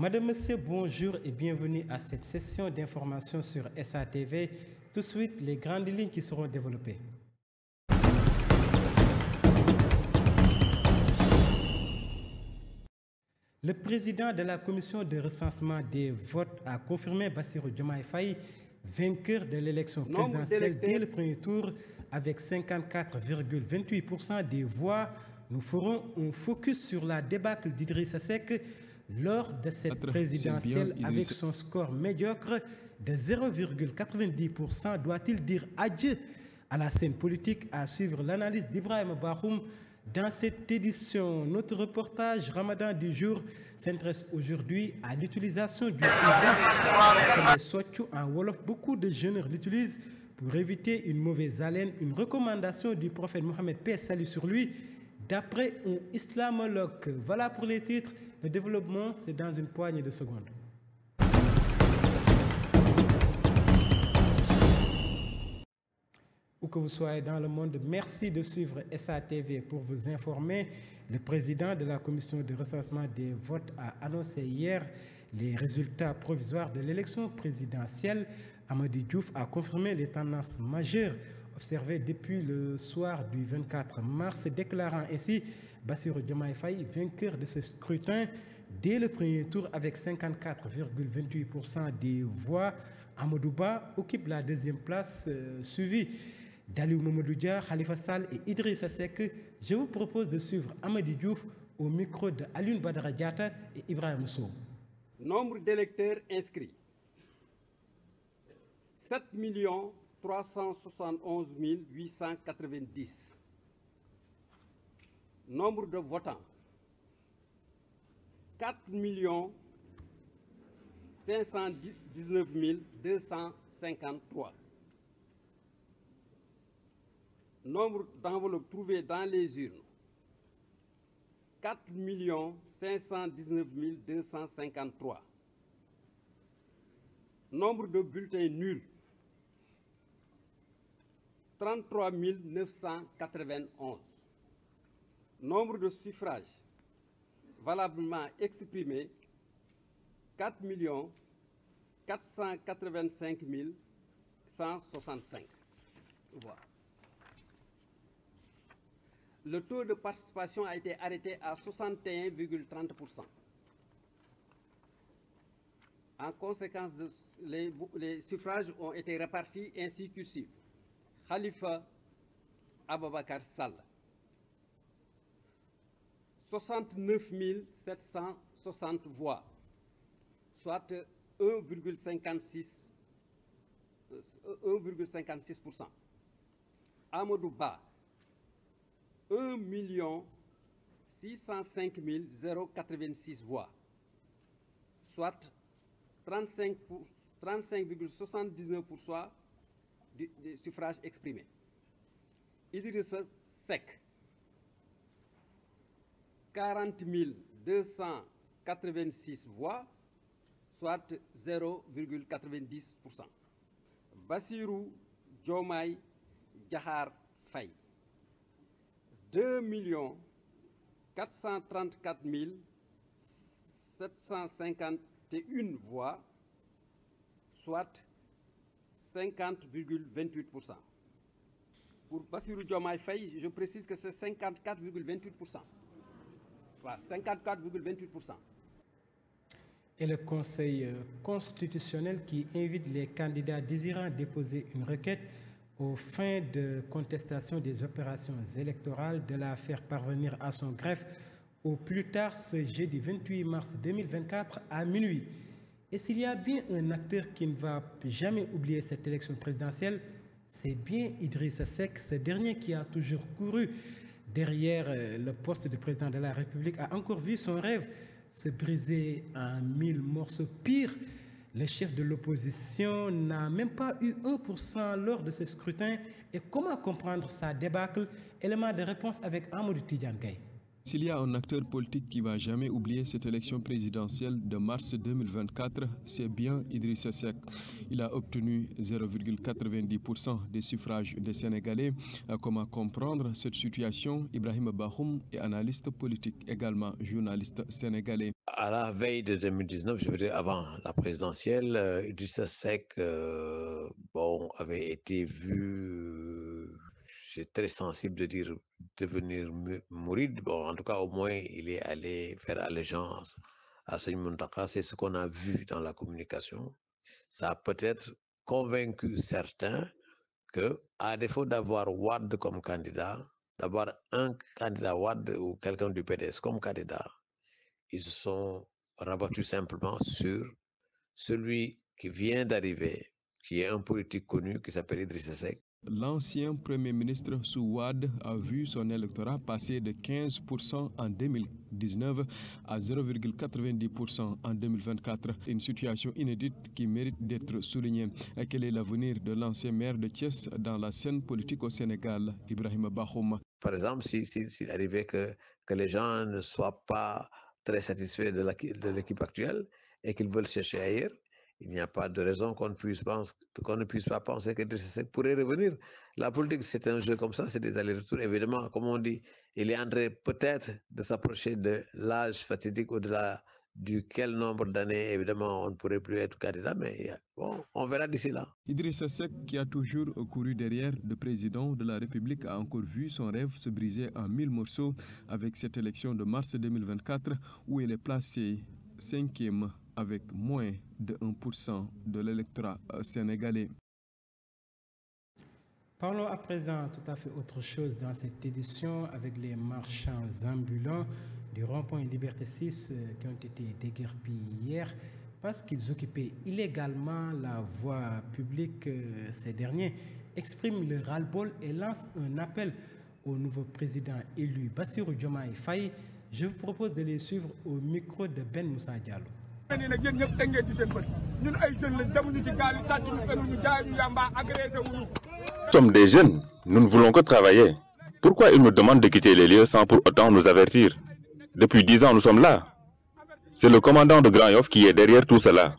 Madame, Monsieur, bonjour et bienvenue à cette session d'information sur SATV. Tout de suite, les grandes lignes qui seront développées. Le président de la commission de recensement des votes a confirmé Bassirou Diomaye Faye vainqueur de l'élection présidentielle dès le premier tour avec 54,28% des voix. Nous ferons un focus sur la débâcle d'Idrissa Seck lors de cette présidentielle avec son score médiocre de 0,90%. Doit-il dire adieu à la scène politique? À suivre l'analyse d'Ibrahim Bakhoum dans cette édition. Notre reportage Ramadan du jour s'intéresse aujourd'hui à l'utilisation du hijab. Sochou en Wolof, beaucoup de jeunes l'utilisent pour éviter une mauvaise haleine. Une recommandation du prophète Mohammed, paix et salut sur lui, d'après un islamologue. Voilà pour les titres. Le développement, c'est dans une poignée de secondes. Où que vous soyez dans le monde, merci de suivre SATV pour vous informer. Le président de la commission de recensement des votes a annoncé hier les résultats provisoires de l'élection présidentielle. Amady Diouf a confirmé les tendances majeures observées depuis le soir du 24 mars, déclarant ainsi Bassirou Diomaye Faye vainqueur de ce scrutin dès le premier tour avec 54,28% des voix. Amadou Ba occupe la deuxième place, suivi d'Aliou Mamadou Dia, Khalifa Sall et Idrissa Seck. Je vous propose de suivre Amady Diouf au micro de Alioune Badara Diatta et Ibrahim Sow. Nombre d'électeurs inscrits 7 371 890. Nombre de votants 4 519 253. Nombre d'enveloppes trouvées dans les urnes 4 519 253. Nombre de bulletins nuls 33 991. Nombre de suffrages valablement exprimés 4 485 165. Voilà. Le taux de participation a été arrêté à 61,30%. En conséquence, les suffrages ont été répartis ainsi que suit. Khalifa Ababakar Sall, 69 760 voix, soit 1,56%. Amadou Ba, 1 605 086 voix, soit 35,79% des suffrages exprimés. Idrissa Seck, 40 286 voix, soit 0,90%. Bassirou Diomaye Diakhar Faye, 2 434 751 voix, soit 50,28%. Pour Bassirou Diomaye Faye, je précise que c'est 54,28%. Voilà, 54,28%. Et le Conseil constitutionnel qui invite les candidats désirant déposer une requête aux fins de contestation des opérations électorales de la faire parvenir à son greffe au plus tard ce jeudi 28 mars 2024 à minuit. Et s'il y a bien un acteur qui ne va jamais oublier cette élection présidentielle, c'est bien Idrissa Seck. Ce dernier qui a toujours couru derrière le poste de président de la République a encore vu son rêve se briser en 1000 morceaux. Pire, le chef de l'opposition n'a même pas eu 1% lors de ce scrutin. Et comment comprendre sa débâcle? Élément de réponse avec Amadou Tidiane Gaye. S'il y a un acteur politique qui ne va jamais oublier cette élection présidentielle de mars 2024, c'est bien Idrissa Seck. Il a obtenu 0,90% des suffrages des Sénégalais. Comment comprendre cette situation? Ibrahim Bahoum est analyste politique, également journaliste sénégalais. À la veille de 2019, je veux dire avant la présidentielle, Idrissa Seck avait été vu, c'est très sensible de dire devenir mouride. Bon, en tout cas, au moins, il est allé faire allégeance à Serigne Mountakha. C'est ce qu'on a vu dans la communication. Ça a peut-être convaincu certains que, à défaut d'avoir Wade comme candidat, d'avoir un candidat Wade ou quelqu'un du PDS comme candidat, ils se sont rabattus simplement sur celui qui vient d'arriver, qui est un politique connu, qui s'appelle Idrissa Seck. L'ancien Premier ministre sous Wade a vu son électorat passer de 15% en 2019 à 0,90% en 2024. Une situation inédite qui mérite d'être soulignée. Quel est l'avenir de l'ancien maire de Thiès dans la scène politique au Sénégal, Ibrahim Bahoum? Par exemple, s'il arrivait que les gens ne soient pas très satisfaits de l'équipe actuelle et qu'ils veulent chercher ailleurs, il n'y a pas de raison qu'on ne puisse pas penser que ça pourrait revenir. La politique, c'est un jeu comme ça, c'est des allers-retours. Évidemment, comme on dit, il est en train peut-être de s'approcher de l'âge fatidique au-delà duquel nombre d'années, évidemment, on ne pourrait plus être candidat, mais bon, on verra d'ici là. Idrissa Seck, qui a toujours couru derrière le président de la République, a encore vu son rêve se briser en 1000 morceaux avec cette élection de mars 2024 où il est placé 5e avec moins de 1% de l'électorat sénégalais. Parlons à présent tout à fait autre chose dans cette édition avec les marchands ambulants du rond-point Liberté 6 qui ont été déguerpis hier parce qu'ils occupaient illégalement la voie publique. Ces derniers expriment le ras-le-bol et lancent un appel au nouveau président élu Bassirou Diomaye Faye. Je vous propose de les suivre au micro de Ben Moussa Diallo. Nous sommes des jeunes, nous ne voulons que travailler. Pourquoi ils nous demandent de quitter les lieux sans pour autant nous avertir? Depuis 10 ans, nous sommes là. C'est le commandant de Grand Yoff qui est derrière tout cela.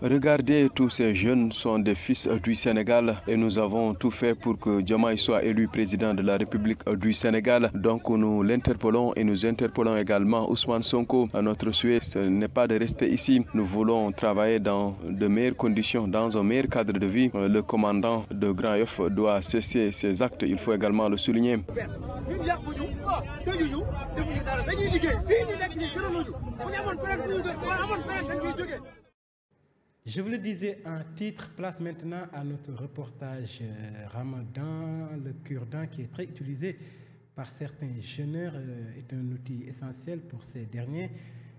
Regardez, tous ces jeunes sont des fils du Sénégal et nous avons tout fait pour que Diomaye soit élu président de la République du Sénégal. Donc nous l'interpellons et nous interpellons également Ousmane Sonko. Notre souhait, ce n'est pas de rester ici. Nous voulons travailler dans de meilleures conditions, dans un meilleur cadre de vie. Le commandant de Grand Yoff doit cesser ses actes, il faut également le souligner. Je vous le disais en titre, place maintenant à notre reportage Ramadan. Le cure-dent qui est très utilisé par certains jeûneurs est un outil essentiel pour ces derniers.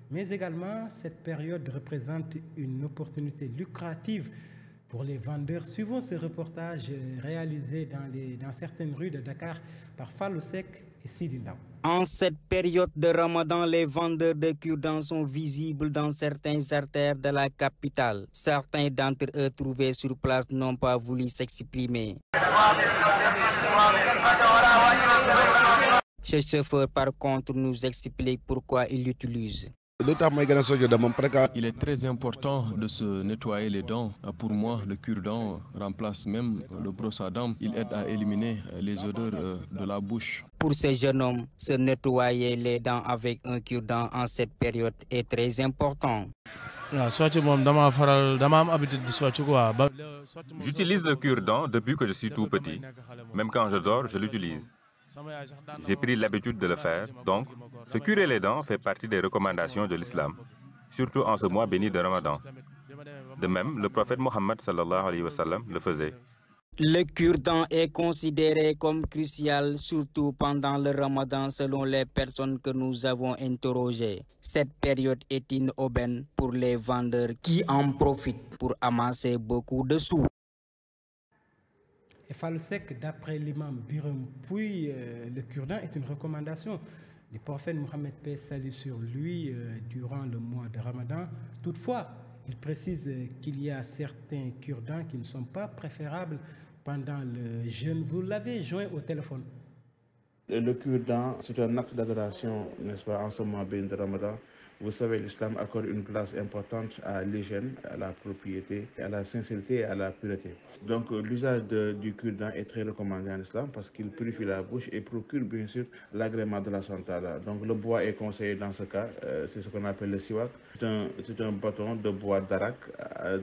Mais également, cette période représente une opportunité lucrative pour les vendeurs. Suivons ce reportage réalisé dans certaines rues de Dakar par Fallou Seck et Sidi Ndaw. En cette période de Ramadan, les vendeurs de cure-dents sont visibles dans certaines artères de la capitale. Certains d'entre eux trouvés sur place n'ont pas voulu s'exprimer. Ce chauffeur, par contre, nous explique pourquoi il l'utilise. Il est très important de se nettoyer les dents. Pour moi, le cure-dent remplace même le brosse à dents. Il aide à éliminer les odeurs de la bouche. Pour ce jeune homme, se nettoyer les dents avec un cure-dent en cette période est très important. J'utilise le cure-dent depuis que je suis tout petit. Même quand je dors, je l'utilise. J'ai pris l'habitude de le faire, donc se curer les dents fait partie des recommandations de l'islam, surtout en ce mois béni de Ramadan. De même, le prophète Mohammed sallallahu alayhi wa sallam le faisait. Le cure-dent est considéré comme crucial, surtout pendant le Ramadan, selon les personnes que nous avons interrogées. Cette période est une aubaine pour les vendeurs qui en profitent pour amasser beaucoup de sous. Et Fallou Seck, d'après l'imam Biram Pouy, le cure-dent est une recommandation du prophète Mohammed, paix salut sur lui, durant le mois de Ramadan. Toutefois, il précise qu'il y a certains cure-dents qui ne sont pas préférables pendant le jeûne. Vous l'avez joint au téléphone. Le cure-dent, c'est un acte d'adoration, n'est-ce pas, en ce mois béni de Ramadan. Vous savez, l'islam accorde une place importante à l'hygiène, à la propriété, à la sincérité et à la pureté. Donc l'usage du cure-dent est très recommandé en islam parce qu'il purifie la bouche et procure bien sûr l'agrément de la santé. Donc le bois est conseillé dans ce cas, c'est ce qu'on appelle le siwak. C'est un bâton de bois d'arak,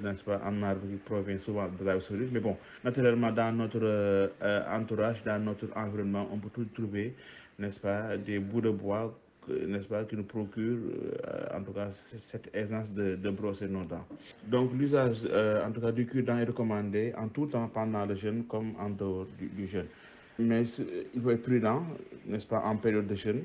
n'est-ce pas, en arbre qui provient souvent de l'Arabie Saoudite. Mais bon, naturellement dans notre entourage, dans notre environnement, on peut tout trouver, n'est-ce pas, des bouts de bois, n'est-ce pas, qui nous procure en tout cas cette aisance de brosser nos dents. Donc l'usage en tout cas du cure-dent est recommandé en tout temps pendant le jeûne comme en dehors du jeûne. Mais il faut être prudent, n'est-ce pas, en période de jeûne,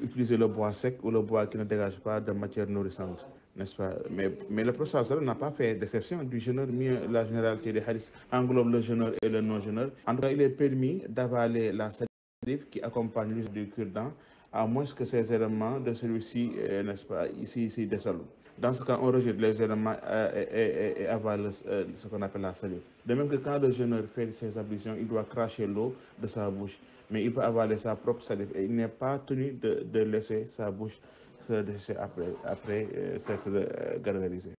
utiliser le bois sec ou le bois qui ne dégage pas de matière nourrissante, n'est-ce pas. Mais le prophète n'a pas fait d'exception du jeûneur, mais la généralité des hadiths englobe le jeûneur et le non-jeûneur. En tout cas, il est permis d'avaler la salive qui accompagne l'usage du cure-dent, à moins que ces éléments de celui-ci, n'est-ce pas, ici désolent. Dans ce cas, on rejette les éléments et avale ce qu'on appelle la salive. De même que quand le jeûneur fait ses ablutions, il doit cracher l'eau de sa bouche, mais il peut avaler sa propre salive et il n'est pas tenu de laisser sa bouche se dessécher après s'être gargarisé.